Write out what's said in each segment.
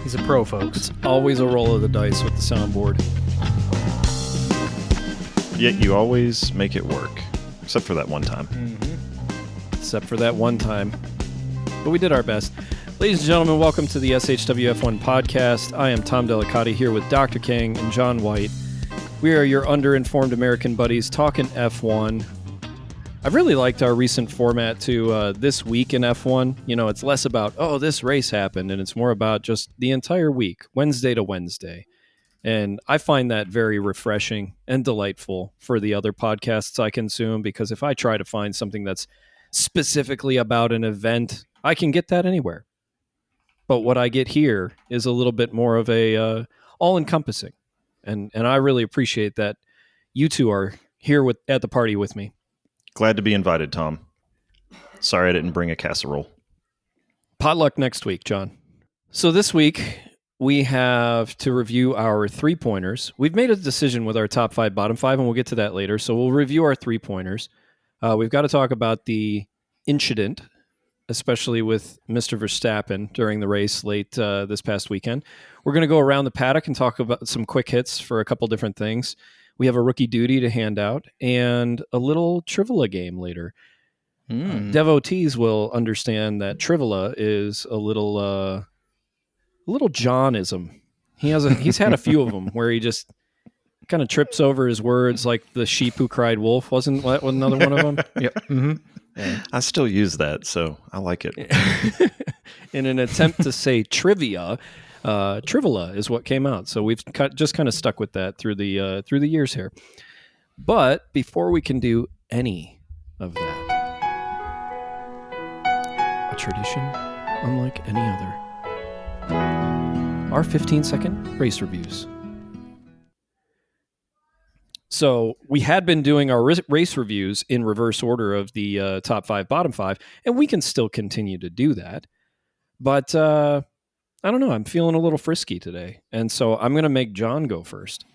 He's a pro, folks. It's always a roll of the dice with the soundboard. Yet you always make it work. Except for that one time. Except for that one time. But we did our best. Ladies and gentlemen, welcome to the SHWF1 podcast. I am Tom Delicati here with Dr. King and John White. We are your underinformed American buddies talking F1. I've really liked our recent format to this week in F1. You know, it's less about, oh, this race happened, and it's more about just the entire week, Wednesday to Wednesday. And I find that very refreshing and delightful for the other podcasts I consume, because if I try to find something that's specifically about an event, I can get that anywhere. But what I get here is a little bit more of a all-encompassing. And I really appreciate that you two are here at the party with me. Glad to be invited, Tom. Sorry I didn't bring a casserole. Potluck next week, John. So this week, we have to review our three-pointers. We've made a decision with our top five, bottom five, and we'll get to that later. So we'll review our three-pointers. We've got to talk about the incident, especially with Mr. Verstappen during the race late this past weekend. We're going to go around the paddock and talk about some quick hits for a couple different things. We have a rookie duty to hand out and a little trivia game later. Devotees will understand that trivia is a little Johnism. He's had a few of them where he just kind of trips over his words, like the sheep who cried wolf. Wasn't that another one of them? Yep. Mm-hmm. Yeah. I still use that, so I like it. In an attempt to say trivia, trivia is what came out. So we've just kind of stuck with that through the years here. But before we can do any of that, a tradition unlike any other, our 15-second race reviews. So we had been doing our race reviews in reverse order of the top five, bottom five, and we can still continue to do that. But I don't know. I'm feeling a little frisky today, and so I'm going to make John go first.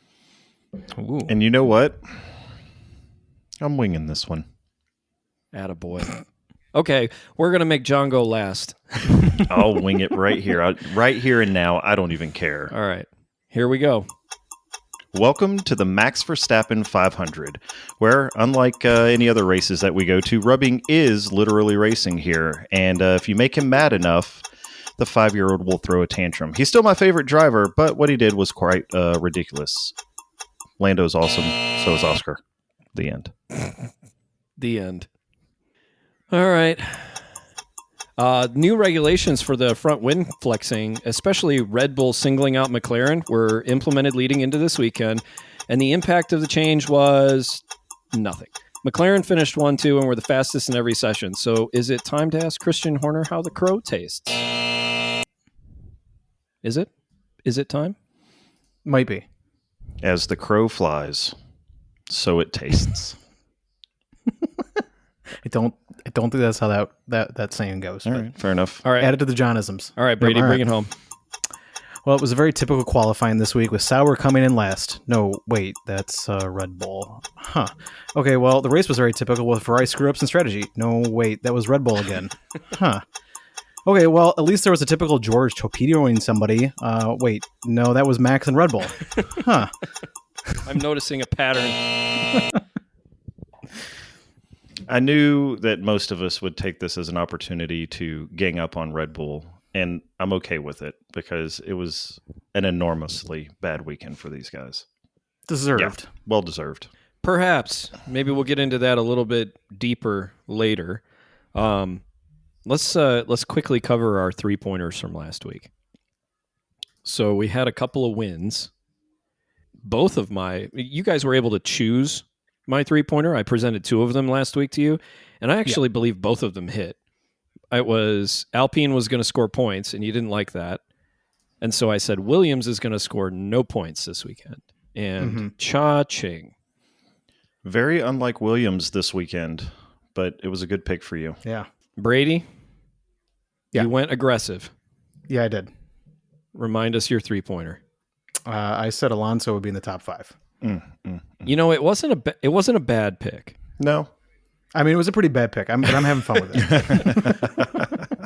Ooh. And you know what? I'm winging this one. Attaboy. Okay, we're going to make John go last. I'll wing it right here. Right here and now. I don't even care. All right, here we go. Welcome to the Max Verstappen 500, where, unlike any other races that we go to, rubbing is literally racing here. And if you make him mad enough, the 5-year-old will throw a tantrum. He's still my favorite driver, but what he did was quite ridiculous. Lando's awesome, so is Oscar. The end. The end. All right. New regulations for the front wing flexing, especially Red Bull singling out McLaren, were implemented leading into this weekend, and the impact of the change was nothing. McLaren finished 1-2 and were the fastest in every session. So is it time to ask Christian Horner how the crow tastes? Is it? Is it time? Might be. As the crow flies, so it tastes. I don't think that's how that saying goes. All right, fair enough. All right. Add it to the Johnisms. All right, Brady, bring it home. Well, it was a very typical qualifying this week with Sauber coming in last. No, wait, that's Red Bull. Huh. Okay, well, the race was very typical with Ferrari screw-ups and strategy. No, wait, that was Red Bull again. Huh. Okay, well, at least there was a typical George torpedoing somebody. Wait, no, that was Max and Red Bull. Huh. I'm noticing a pattern. I knew that most of us would take this as an opportunity to gang up on Red Bull, and I'm okay with it because it was an enormously bad weekend for these guys. Deserved. Yeah, well deserved. Perhaps. Maybe we'll get into that a little bit deeper later. Let's quickly cover our three-pointers from last week. So we had a couple of wins. You guys were able to choose my three-pointer. I presented two of them last week to you, and I actually believe both of them hit. It was Alpine was going to score points, and you didn't like that. And so I said Williams is going to score no points this weekend. And cha-ching. Very unlike Williams this weekend, but it was a good pick for you. Yeah. Brady, you went aggressive. Yeah, I did. Remind us your three-pointer. I said Alonso would be in the top five. You know, it wasn't a bad pick. No. I mean, it was a pretty bad pick, but I'm having fun with it.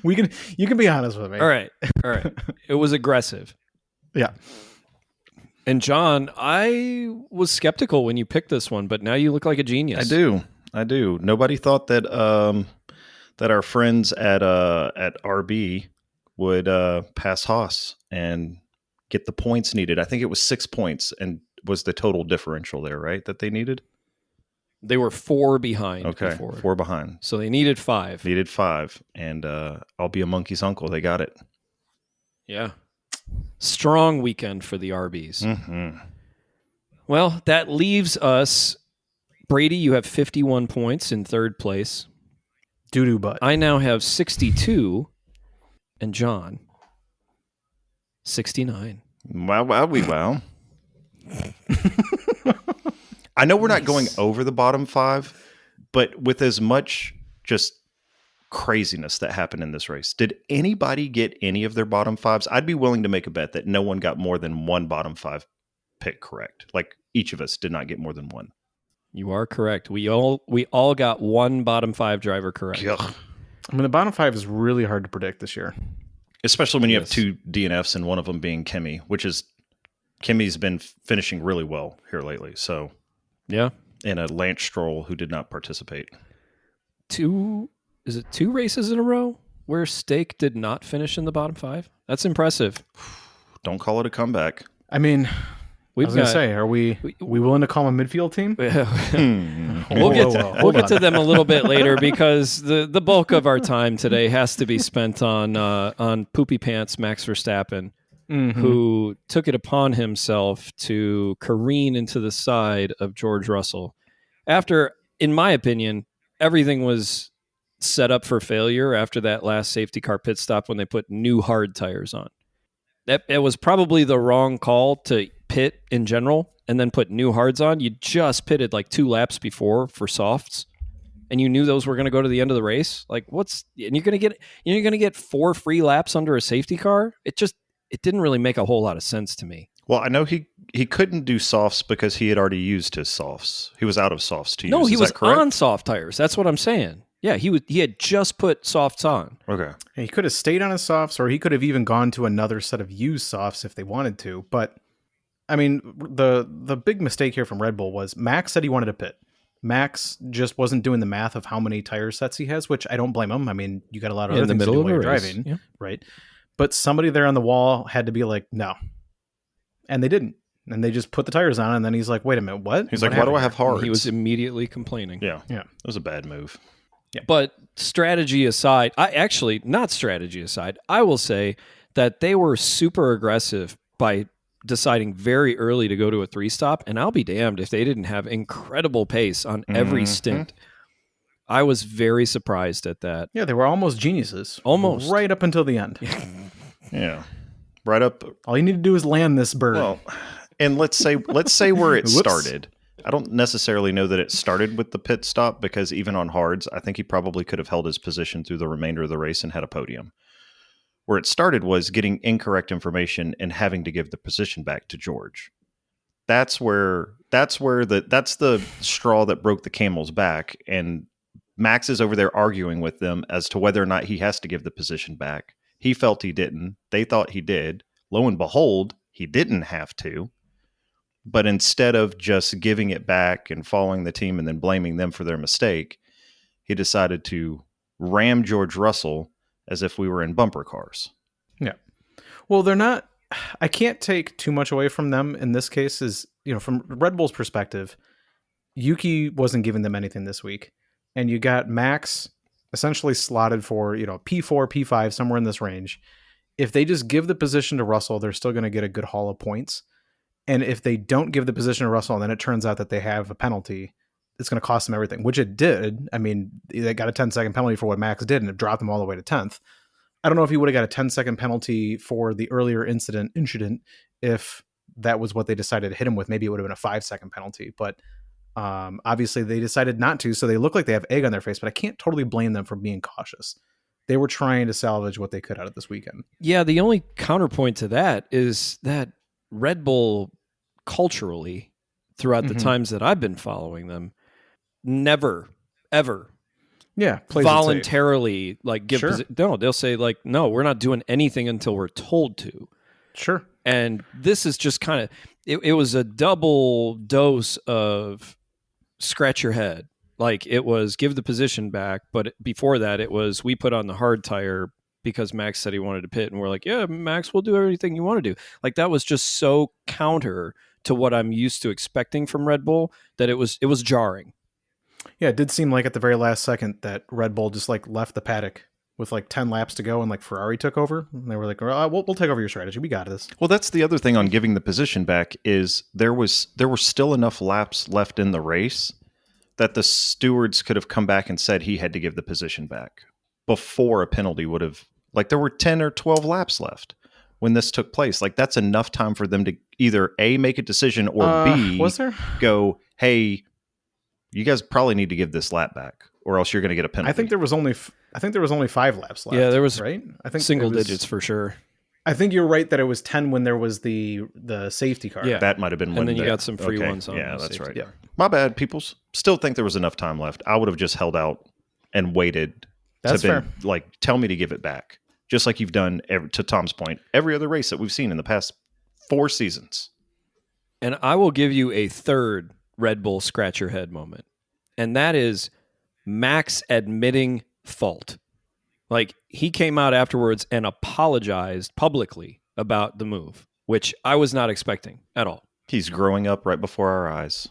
You can be honest with me. All right. It was aggressive. Yeah. And John, I was skeptical when you picked this one, but now you look like a genius. I do. Nobody thought that that our friends at RB would pass Haas and get the points needed. I think it was 6 points and was the total differential there, right? That they needed. They were 4 behind. Okay, before. 4 behind. So they needed 5. Needed 5, and I'll be a monkey's uncle. They got it. Yeah. Strong weekend for the RBs. Mm-hmm. Well, that leaves us. Brady, you have 51 points in third place. Doo-doo butt. I now have 62, and John, 69. Wow. I know we're not going over the bottom 5, but with as much just craziness that happened in this race, did anybody get any of their bottom 5s? I'd be willing to make a bet that no one got more than one bottom 5 pick correct. Like each of us did not get more than one. You are correct. We all got one bottom 5 driver correct. Ugh. I mean, the bottom 5 is really hard to predict this year. Especially when you have 2 DNFs and one of them being Kimmy, which is Kimmy's been finishing really well here lately. So Yeah. and a Lance Stroll who did not participate. 2 races in a row where Stake did not finish in the bottom 5? That's impressive. Don't call it a comeback. I mean, We've I was going to say, are we willing to call them a midfield team? We'll get to them a little bit later because the bulk of our time today has to be spent on Poopy-Pants Max Verstappen, who took it upon himself to careen into the side of George Russell. After, in my opinion, everything was set up for failure after that last safety car pit stop when they put new hard tires on. That was probably the wrong call to pit in general and then put new hards on. You just pitted like 2 laps before for softs and you knew those were going to go to the end of the race. Like and you're going to get 4 free laps under a safety car. It didn't really make a whole lot of sense to me. Well, I know he couldn't do softs because he had already used his softs. He was out of softs to use. No, he Is was that correct? on soft tires. That's what I'm saying. Yeah, he had just put softs on. Okay. He could have stayed on his softs, or he could have even gone to another set of used softs if they wanted to. But, I mean, the big mistake here from Red Bull was Max said he wanted to pit. Max just wasn't doing the math of how many tire sets he has, which I don't blame him. I mean, you got a lot of other things to do while you're driving, yeah. right? But somebody there on the wall had to be like, no. And they didn't. And they just put the tires on, and then he's like, wait a minute, what? He's like, why do I have hards? He was immediately complaining. Yeah. It was a bad move. Yeah. But strategy aside, not strategy aside, I will say that they were super aggressive by deciding very early to go to a 3-stop, and I'll be damned if they didn't have incredible pace on every stint. I was very surprised at that. Yeah, they were almost geniuses. Almost. Right up until the end. Yeah. Right up. All you need to do is land this bird. Well, and let's say where it Whoops. started. I don't necessarily know that it started with the pit stop because even on hards, I think he probably could have held his position through the remainder of the race and had a podium. Where it started was getting incorrect information and having to give the position back to George. That's the straw that broke the camel's back, and Max is over there arguing with them as to whether or not he has to give the position back. He felt he didn't. They thought he did. Lo and behold, he didn't have to. But instead of just giving it back and following the team and then blaming them for their mistake, he decided to ram George Russell as if we were in bumper cars. Yeah. Well, they're not. I can't take too much away from them in this case. Is, from Red Bull's perspective, Yuki wasn't giving them anything this week. And you got Max essentially slotted for, P4, P5, somewhere in this range. If they just give the position to Russell, they're still going to get a good haul of points. And if they don't give the position to Russell, and then it turns out that they have a penalty, it's going to cost them everything, which it did. I mean, they got a 10-second penalty for what Max did, and it dropped them all the way to 10th. I don't know if he would have got a 10-second penalty for the earlier incident if that was what they decided to hit him with. Maybe it would have been a 5-second penalty, but obviously they decided not to, so they look like they have egg on their face, but I can't totally blame them for being cautious. They were trying to salvage what they could out of this weekend. Yeah, the only counterpoint to that is that Red Bull culturally, throughout the times that I've been following them, never, ever Yeah, plays it safe. voluntarily like give Sure. no, they'll say like, no, we're not doing anything until we're told to. Sure. And this is just kind of it was a double dose of scratch your head. Like it was give the position back, but before that it was we put on the hard tire because Max said he wanted to pit, and we're like, yeah, Max, we'll do everything you want to do. Like that was just so counter to what I'm used to expecting from Red Bull that it was jarring. Yeah, it did seem like at the very last second that Red Bull just like left the paddock with like 10 laps to go, and like Ferrari took over, and they were like, we'll take over your strategy. We got this. Well, that's the other thing on giving the position back is there were still enough laps left in the race that the stewards could have come back and said he had to give the position back before a penalty would have, like there were 10 or 12 laps left when this took place. Like that's enough time for them to either A, make a decision, or B, was there? Go, hey, you guys probably need to give this lap back or else you're going to get a penalty. I think there was only 5 laps left. Yeah, there was right. I think single digits for sure. I think you're right that it was 10 when there was the safety car. Yeah. That might have been one. And then you got some free ones on. Yeah, the that's safety right. car. My bad, people. Still think there was enough time left. I would have just held out and waited. That's fair. Like, tell me to give it back. Just like you've done, to Tom's point, every other race that we've seen in the past 4 seasons. And I will give you a third Red Bull scratch your head moment. And that is Max admitting fault. Like, he came out afterwards and apologized publicly about the move, which I was not expecting at all. He's growing up right before our eyes.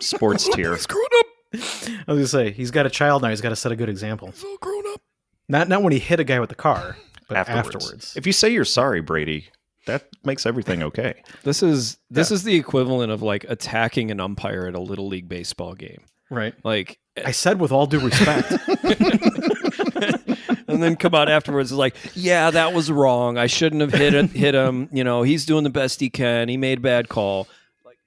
Sports tier. Screwed up. I was gonna say he's got a child now. He's got to set a good example. He's all grown up. Not when he hit a guy with the car, but afterwards. If you say you're sorry, Brady, that makes everything okay. This is the equivalent of like attacking an umpire at a little league baseball game. Right. Like I said with all due respect. And then come out afterwards is like, yeah, that was wrong. I shouldn't have hit him. You know, he's doing the best he can. He made a bad call. Like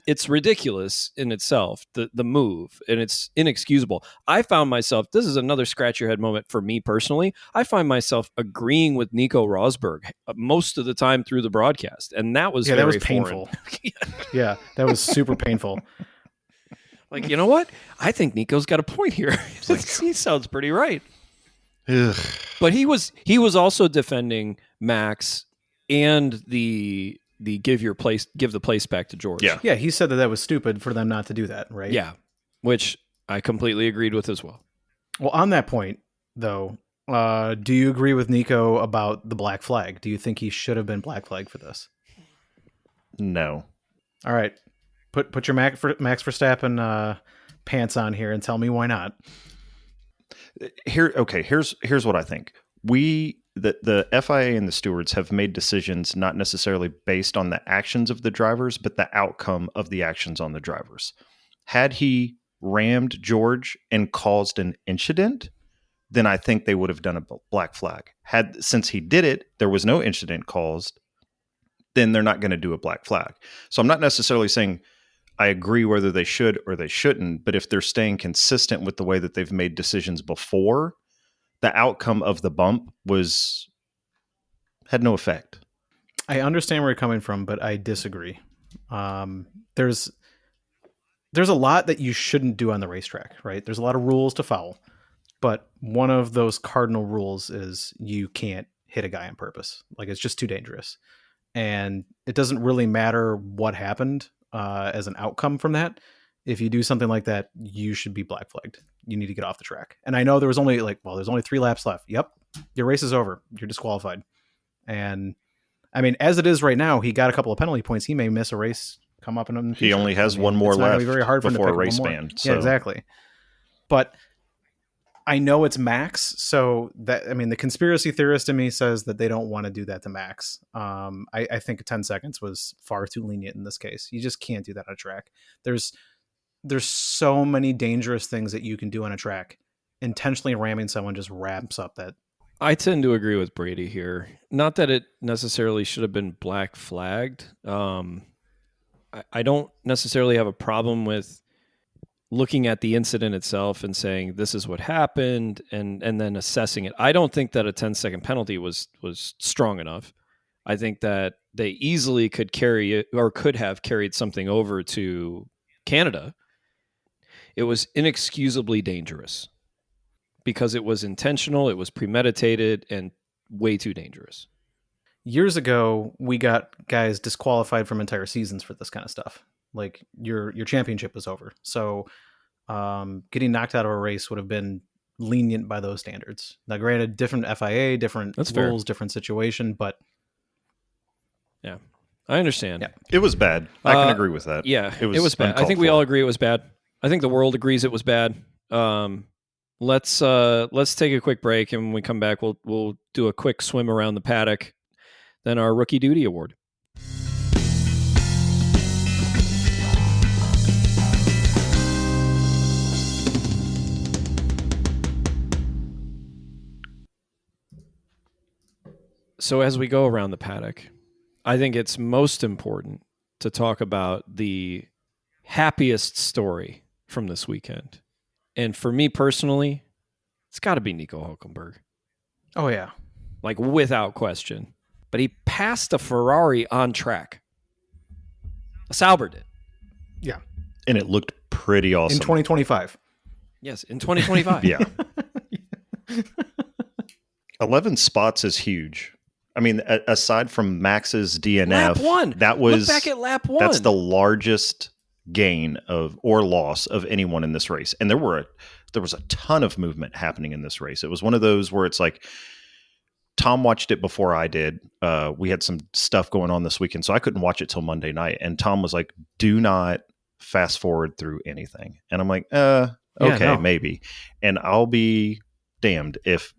it's ridiculous in itself, the move, and it's inexcusable. I found myself, this is another scratch your head moment for me personally. I find myself agreeing with Nico Rosberg most of the time through the broadcast, and that was that was foreign. painful. Yeah, that was super painful. Like, you know what? I think Nico's got a point here. He sounds pretty right. Ugh. But he was also defending Max and the give the place back to George. Yeah, he said that was stupid for them not to do that, right? Yeah, which I completely agreed with as well. Well, on that point, though, do you agree with Nico about the black flag? Do you think he should have been black flagged for this? No. All right. Put your Max Verstappen pants on here and tell me why not. Here's what I think. The FIA and the stewards have made decisions not necessarily based on the actions of the drivers, but the outcome of the actions on the drivers. Had he rammed George and caused an incident, then I think they would have done a black flag. Since he did it, there was no incident caused, then they're not going to do a black flag. So I'm not necessarily saying I agree whether they should or they shouldn't, but if they're staying consistent with the way that they've made decisions before, the outcome of the bump had no effect. I understand where you're coming from, but I disagree. There's a lot that you shouldn't do on the racetrack, right? There's a lot of rules to follow, but one of those cardinal rules is you can't hit a guy on purpose. Like, it's just too dangerous. And it doesn't really matter what happened as an outcome from that. If you do something like that, you should be black flagged. You need to get off the track. And I know there was only there's only 3 laps left. Yep. Your race is over. You're disqualified. And I mean, as it is right now, he got a couple of penalty points. He may miss a race come up in him. He only has one more left very hard before a race ban. So. Yeah, exactly. But I know it's Max, so that, I mean, the conspiracy theorist in me says that they don't want to do that to Max. I think 10 seconds was far too lenient in this case. You just can't do that on a track. There's so many dangerous things that you can do on a track. Intentionally ramming someone just ramps up that. I tend to agree with Brady here. Not that it necessarily should have been black flagged. I don't necessarily have a problem with looking at the incident itself and saying this is what happened and then assessing it. I don't think that a 10-second penalty was strong enough. I think that they easily could carry it or could have carried something over to Canada. It was inexcusably dangerous because it was intentional, it was premeditated, and way too dangerous. Years ago, we got guys disqualified from entire seasons for this kind of stuff. Like your championship was over. So getting knocked out of a race would have been lenient by those standards. Now, granted, different FIA, different That's rules, fair. different situation, but Yeah, I understand. Yeah. It was bad. I can agree with that. Yeah, it was bad. I uncalled think we for. all agree it was bad. I think the world agrees it was bad. Let's take a quick break, and when we come back, we'll do a quick swim around the paddock, then our rookie duty award. So as we go around the paddock, I think it's most important to talk about the happiest story from this weekend. And for me personally, it's got to be Nico Hulkenberg. oh yeah. Like without question. But he passed a Ferrari on track. Sauber did. Yeah. And it looked pretty awesome. In 2025. Yes, in 2025. Yeah. 11 spots is huge. I mean, aside from Max's DNF, Lap one. that was Look back at lap one. That's the largest gain of or loss of anyone in this race. And there was a ton of movement happening in this race. It was one of those where it's like Tom watched it before I did. We had some stuff going on this weekend, so I couldn't watch it till Monday night. And Tom was like, "Do not fast forward through anything." And I'm like, okay, maybe. And I'll be damned if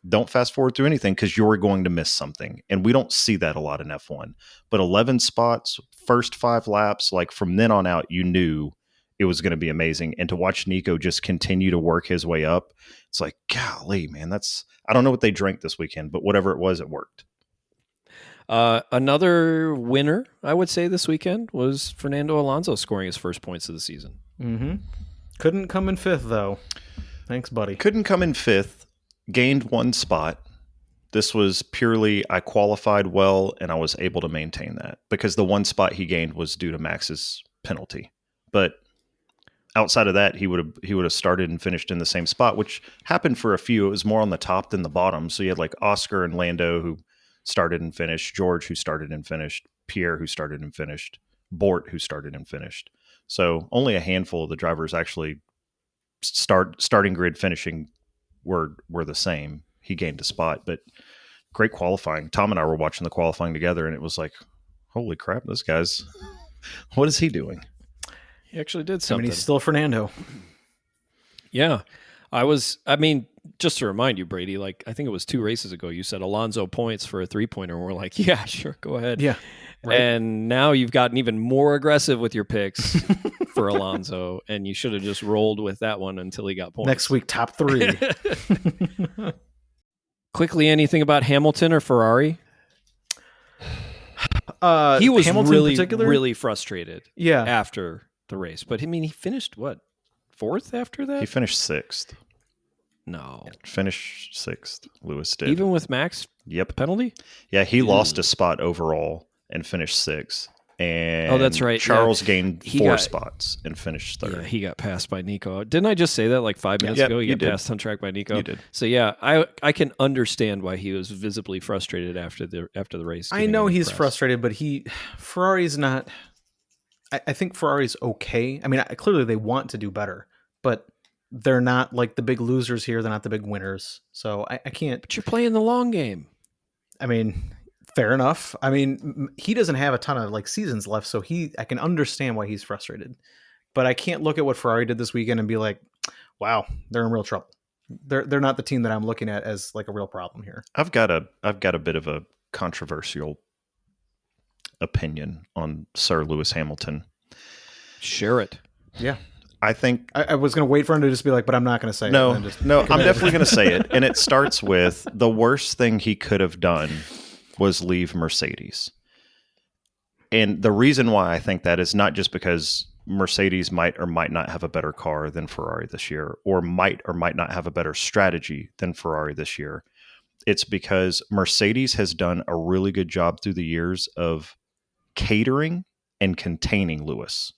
don't fast forward through anything because you're going to miss something. And we don't see that a lot in F1. But 11 spots, first 5 laps, like from then on out, you knew it was going to be amazing. And to watch Nico just continue to work his way up, it's like, golly, man, I don't know what they drank this weekend, but whatever it was, it worked. Another winner, I would say, this weekend was Fernando Alonso scoring his first points of the season. Mm-hmm. Couldn't come in 5th, though. Thanks, buddy. Couldn't come in 5th. Gained 1 spot. This was purely I qualified well and I was able to maintain that because the 1 spot he gained was due to Max's penalty. But outside of that, he would have started and finished in the same spot, which happened for a few. It was more on the top than the bottom. So you had like Oscar and Lando who started and finished, George who started and finished, Pierre who started and finished, Bort who started and finished. So only a handful of the drivers actually starting grid finishing were the same. He gained a spot, but great qualifying. Tom and I were watching the qualifying together, and it was like, holy crap, this guy's, what is he doing? He actually did something. I mean, he's still Fernando. Yeah. Just to remind you, Brady, like I think it was 2 races ago, you said Alonso points for a 3-pointer, and we're like, yeah, sure, go ahead. Yeah. Right. And now you've gotten even more aggressive with your picks for Alonso, and you should have just rolled with that one until he got points. Next week, top 3. Quickly, anything about Hamilton or Ferrari? He was Hamilton really frustrated Yeah. after the race. But, I mean, he finished, 4th after that? He finished 6th. No. Finished 6th, Lewis did. Even with Max Yep. penalty? Yeah, he lost a spot overall and finished 6th. And that's right. Charles Yeah. gained He 4 got- spots and finished 3rd. Yeah, he got passed by Nico. Didn't I just say that like 5 minutes Yeah, ago? He you got did. passed on track by Nico. You did. So yeah, I can understand why he was visibly frustrated after the race. I getting know in the he's press. frustrated, but Ferrari's not. I think Ferrari's okay. I mean, clearly they want to do better, but they're not like the big losers here. They're not the big winners. So I can't. But you're playing the long game. I mean, fair enough. I mean, he doesn't have a ton of like seasons left, so I can understand why he's frustrated. But I can't look at what Ferrari did this weekend and be like, "Wow, they're in real trouble." They're not the team that I'm looking at as like a real problem here. I've got a bit of a controversial opinion on Sir Lewis Hamilton. Share it. Yeah. I think I was going to wait for him to just be like, but I'm not going to say it. no, And then just- I'm definitely going to say it. And it starts with the worst thing he could have done was leave Mercedes. And the reason why I think that is not just because Mercedes might or might not have a better car than Ferrari this year, or might not have a better strategy than Ferrari this year. It's because Mercedes has done a really good job through the years of catering and containing Lewis.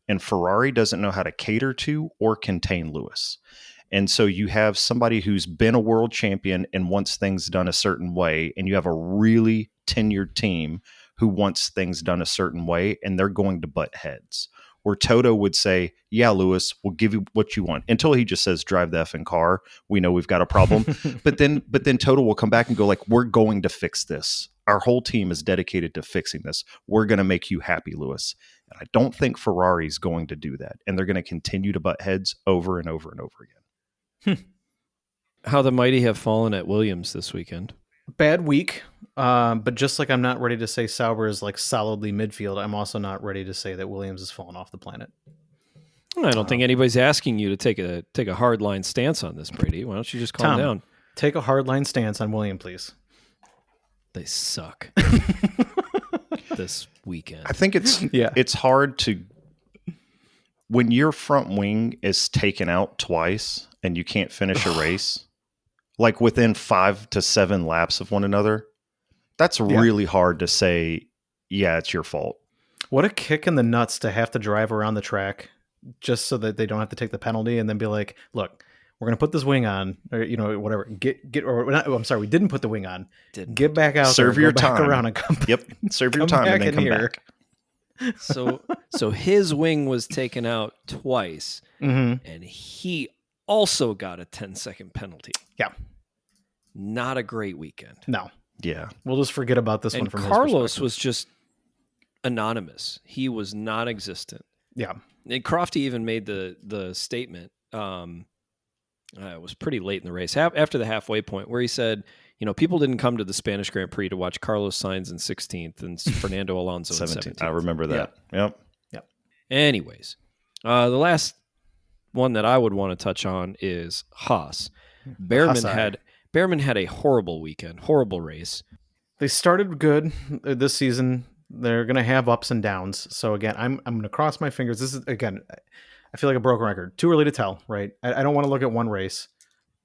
and Ferrari doesn't know how to cater to or contain Lewis. And so you have somebody who's been a world champion and wants things done a certain way, and you have a really tenured team who wants things done a certain way, and they're going to butt heads. Where Toto would say, yeah, Lewis, we'll give you what you want. Until he just says, drive the effing car. We know we've got a problem. but then Toto will come back and go like, we're going to fix this. Our whole team is dedicated to fixing this. We're going to make you happy, Lewis. And I don't think Ferrari's going to do that. And they're going to continue to butt heads over and over and over again. How the mighty have fallen at Williams this weekend. Bad week, but just like I'm not ready to say Sauber is like solidly midfield, I'm also not ready to say that Williams has fallen off the planet. I don't think anybody's asking you to take a hard line stance on this, Brady. Why don't you just calm Tom, down? Take a hard line stance on Williams, please. They suck this weekend. I think it's hard to, when your front wing is taken out twice and you can't finish a race, like within 5 to 7 laps of one another, that's really hard to say, yeah, it's your fault. What a kick in the nuts to have to drive around the track just so that they don't have to take the penalty and then be like, look, we're going to put this wing on, or, whatever. I'm sorry, we didn't put the wing on. Get back out Serve there, your go back time. around and come back. Yep. Serve your time and then come back. So his wing was taken out twice, and he also got a 10-second penalty. Yeah. Not a great weekend. No. Yeah. We'll just forget about this one And from Carlos his perspective. was just anonymous. He was non-existent. Yeah. And Crofty even made the statement. It was pretty late in the race, after the halfway point, where he said, people didn't come to the Spanish Grand Prix to watch Carlos Sainz in 16th and Fernando Alonso in 17th. I remember that. Yep. Anyways, the last one that I would want to touch on is Haas. Behrman had a horrible weekend, horrible race. They started good this season. They're going to have ups and downs. So again, I'm going to cross my fingers. This is, again, I feel like a broken record. Too early to tell, right? I don't want to look at one race.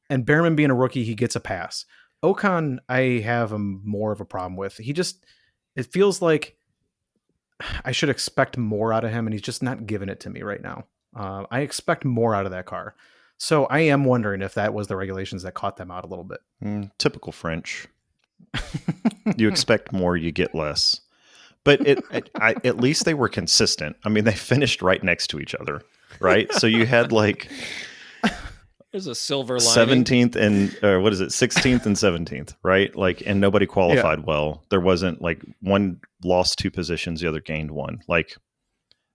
And Behrman being a rookie, he gets a pass. Ocon, I have more of a problem with. It feels like I should expect more out of him, and he's just not giving it to me right now. I expect more out of that car. So I am wondering if that was the regulations that caught them out a little bit. Typical French. You expect more, you get less. But at least they were consistent. I mean, they finished right next to each other, right? So you had like there's a silver lining. 17th and 16th and 17th, right? Like, and nobody qualified well. There wasn't like one lost 2 positions, the other gained 1. Like,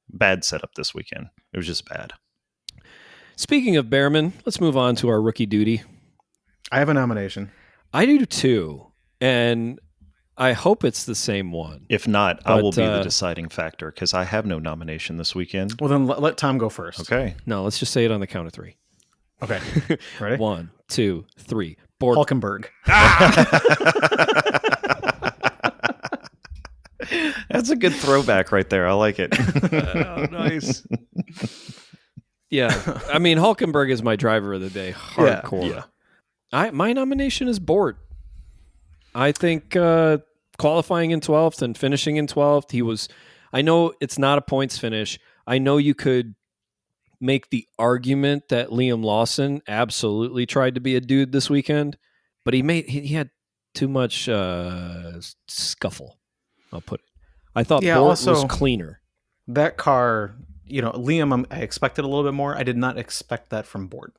bad setup this weekend. It was just bad. Speaking of Behrman, let's move on to our rookie duty. I have a nomination. I do too, and I hope it's the same one. If not, I will be the deciding factor because I have no nomination this weekend. Well, then let Tom go first. Okay. No, let's just say it on the count of 3. Okay. Ready? 1, 2, 3. Board. Hulkenberg. That's a good throwback right there. I like it. Oh, nice. Yeah. I mean, Hulkenberg is my driver of the day. Hardcore. Yeah. My nomination is Bort. I think qualifying in 12th and finishing in 12th, I know it's not a points finish. I know you could make the argument that Liam Lawson absolutely tried to be a dude this weekend, but he had too much scuffle. I'll put it. I thought Bort was cleaner. That car, Liam, I expected a little bit more. I did not expect that from Bort.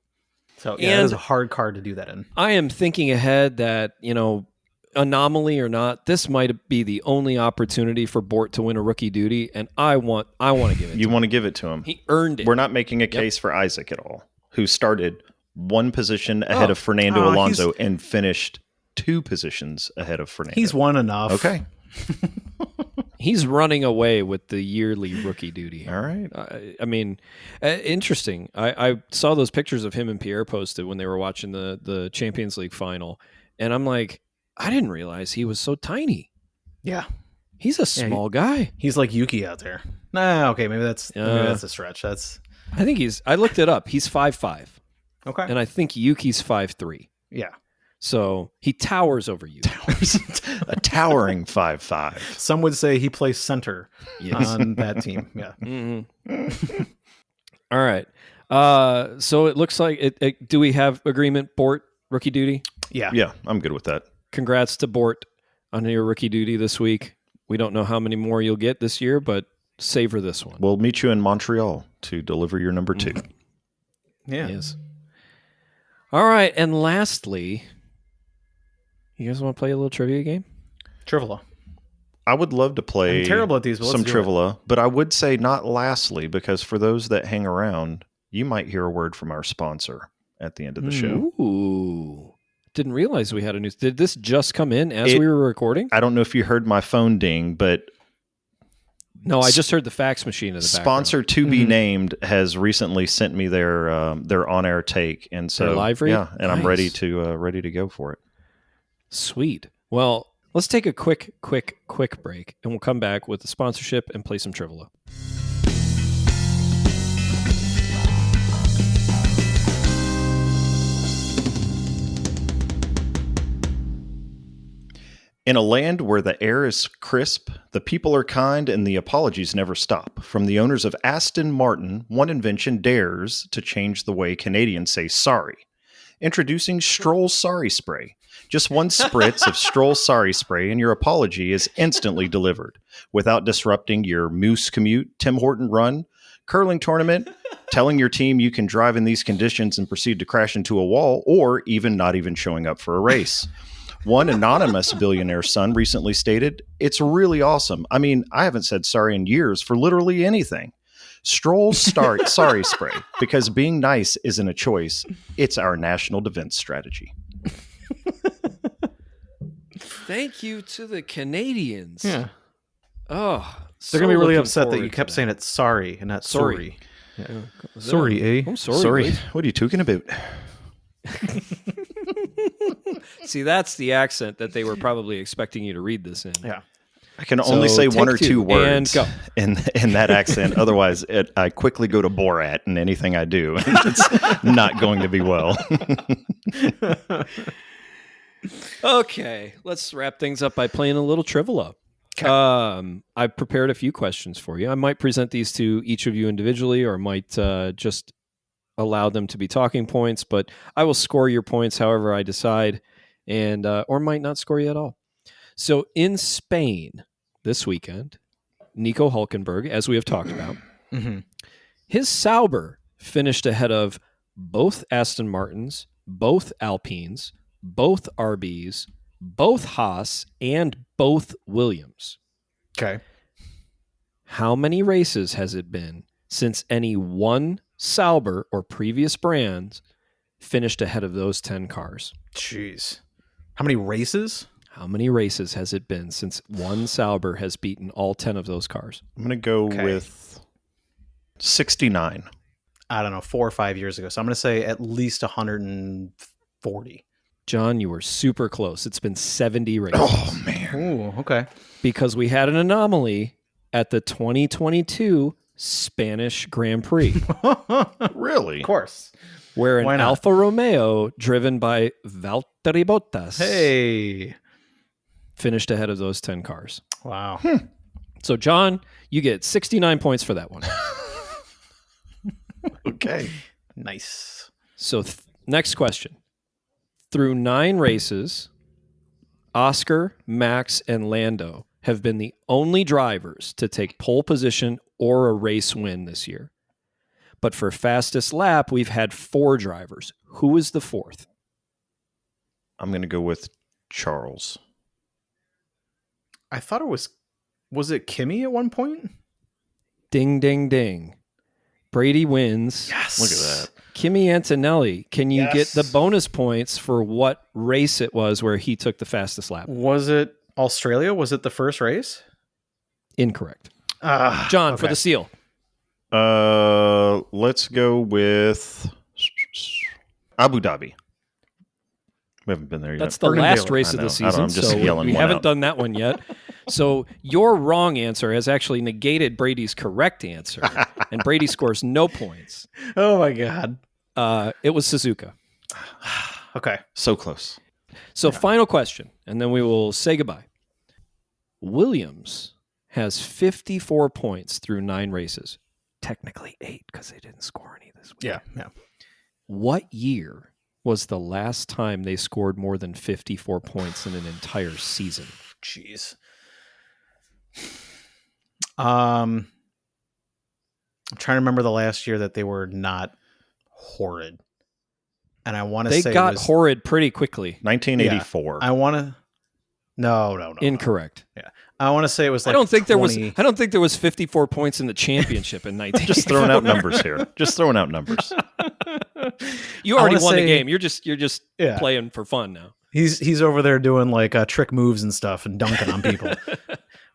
So yeah, it is a hard car to do that in. I am thinking ahead that, anomaly or not, this might be the only opportunity for Bort to win a rookie duty, and I want to give it. You want to give it to him? He earned it. We're not making a case for Isaac at all, who started 1 position ahead of Fernando Alonso and finished 2 positions ahead of Fernando. He's won enough. Okay. He's running away with the yearly rookie duty. All right. I mean, interesting. I saw those pictures of him and Pierre posted when they were watching the Champions League final, and I'm like, I didn't realize he was so tiny. Yeah. He's a small guy. He's like Yuki out there. Nah, okay, maybe that's a stretch. I think I looked it up. He's 5'5". Okay. And I think Yuki's 5'3". Yeah. So he towers over you. A towering 5'5". Some would say he plays center on that team. Yeah. Mm-hmm. All right. So it looks like do we have agreement, Bort, rookie duty? Yeah. Yeah, I'm good with that. Congrats to Bort on your rookie duty this week. We don't know how many more you'll get this year, but savor this one. We'll meet you in Montreal to deliver your number 2. Yeah. Yes. All right. And lastly, you guys want to play a little trivia game? Trivia. I would love to play I'm terrible at these, but some let's do it. trivia, but I would say not lastly, because for those that hang around, you might hear a word from our sponsor at the end of the show. Ooh. Didn't realize we had a news. Did this just come in as we were recording? I don't know if you heard my phone ding, but No, I just heard the fax machine in the sponsor to be named has recently sent me their on-air take, and so Their live read? yeah, and I'm ready Nice. to go for it. Sweet. Well, let's take a quick break, and we'll come back with the sponsorship and play some trivia. In a land where the air is crisp, the people are kind, and the apologies never stop, from the owners of Aston Martin, one invention dares to change the way Canadians say sorry. Introducing Stroll Sorry Spray. Just one spritz of Stroll Sorry Spray and your apology is instantly delivered, without disrupting your Moose commute, Tim Horton run, curling tournament, telling your team you can drive in these conditions and proceed to crash into a wall, or even not even showing up for a race. One anonymous billionaire son recently stated, "It's really awesome. I mean, I haven't said sorry in years for literally anything. Stroll Sorry Spray, because being nice isn't a choice. It's our national defense strategy." Thank you to the Canadians. Yeah. Oh, They're going to be really upset that you kept saying it's sorry and not sorry. Yeah. Sorry, eh? I'm sorry. Wade. What are you talking about? See, that's the accent that they were probably expecting you to read this in. Yeah. I can only say one or two words and in that accent. Otherwise, I quickly go to Borat in anything I do. It's not going to be well. Okay, let's wrap things up by playing a little trivia. I've prepared a few questions for you. I might present these to each of you individually, or might just allow them to be talking points, but I will score your points however I decide, and or might not score you at all. So in Spain this weekend, Nico Hulkenberg, as we have talked about, his Sauber finished ahead of both Aston Martins, both Alpines, both RBs, both Haas, and both Williams. Okay. How many races has it been since any one Sauber or previous brands finished ahead of those 10 cars? Jeez. How many races? How many races has it been since one Sauber has beaten all 10 of those cars? I'm going to go with 69. I don't know, 4 or 5 years ago. So I'm going to say at least 140. John, you were super close. It's been 70 races. Oh, man. Ooh, okay. Because we had an anomaly at the 2022 Spanish Grand Prix, Really? Of course. where an Why not? Alfa Romeo driven by Valtteri Bottas Hey. finished ahead of those 10 cars. Wow. So, John, you get 69 points for that one. Okay. Nice. So, next question. Through 9 races, Oscar, Max, and Lando have been the only drivers to take pole position or a race win this year. But for fastest lap, we've had 4 drivers. Who is the 4th? I'm going to go with Charles. I thought it was it Kimmy at one point? Ding, ding, ding. Brady wins. Yes. Look at that. Kimi Antonelli, can you Yes. get the bonus points for what race it was where he took the fastest lap? Was it Australia? Was it the first race? Incorrect. John, for okay. the seal. Let's go with Abu Dhabi. We haven't been there yet. That's the Burton last Baylor. race I of know. the I season, know, I'm just so yelling we one haven't out. done that one yet. So your wrong answer has actually negated Brady's correct answer, and Brady scores no points. Oh my god. It was Suzuka. Okay. So close. So final question, and then we will say goodbye. Williams has 54 points through 9 races. Technically 8 because they didn't score any this week. Yeah. What year was the last time they scored more than 54 points in an entire season? Jeez. I'm trying to remember the last year that they were not horrid. And I want to say they got horrid pretty quickly. 1984. I want to. No. Incorrect. Yeah, I want to say it was. Like I don't think 20... there was 54 points in the championship in 19. Just throwing out numbers here. Just throwing out numbers. You already won the game. You're just playing for fun now. He's over there doing like trick moves and stuff and dunking on people.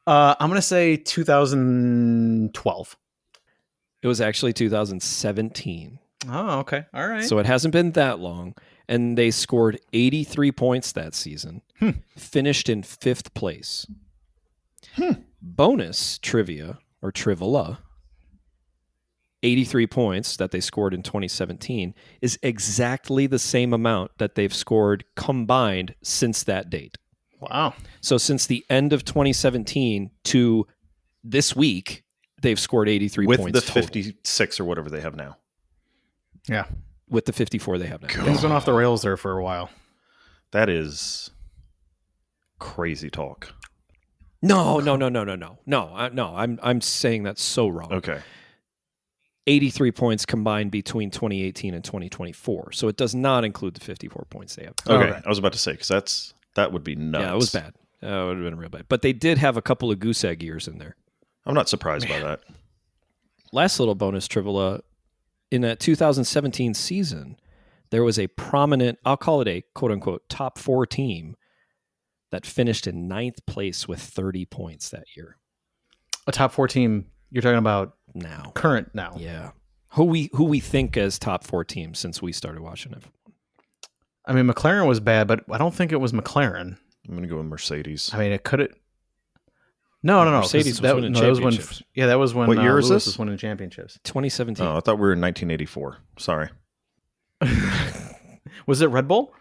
I'm gonna say 2012. It was actually 2017. Oh, okay. All right. So it hasn't been that long. And they scored 83 points that season, finished in 5th place. Bonus trivia, or trivia, 83 points that they scored in 2017 is exactly the same amount that they've scored combined since that date. Wow. So since the end of 2017 to this week, they've scored 83 with points the total. 56 or whatever they have now. Yeah. With the 54 they have now. Things went off the rails there for a while. That is crazy talk. No. I'm saying that's so wrong. Okay. 83 points combined between 2018 and 2024. So it does not include the 54 points they have. Okay. I was about to say, because that would be nuts. Yeah, it was bad. It would have been real bad. But they did have a couple of goose egg years in there. I'm not surprised by that. Last little bonus trivia. In that 2017 season, there was a prominent, I'll call it a quote-unquote top 4 team that finished in 9th place with 30 points that year. A top 4 team, you're talking about now. Current now. Yeah. Who we think as top 4 teams since we started watching it. I mean, McLaren was bad, but I don't think it was McLaren. I'm going to go with Mercedes. I mean, it could have... No. Mercedes was winning championships. That was when what year is Lewis this? was winning championships. 2017. Oh, I thought we were in 1984. Sorry. Was it Red Bull?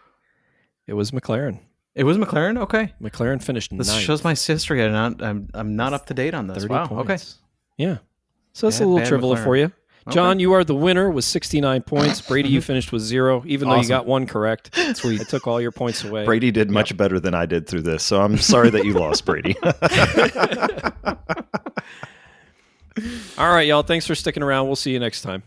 It was McLaren. It was McLaren? Okay. McLaren finished 9th. This shows my history. I'm not up to date on this. 30 Wow. points. Okay. Yeah. So that's a little trivial for you. John, you are the winner with 69 points. Brady, you finished with 0, even though you got 1 correct. Sweet. I took all your points away. Brady did much better than I did through this, so I'm sorry that you lost, Brady. All right, y'all. Thanks for sticking around. We'll see you next time.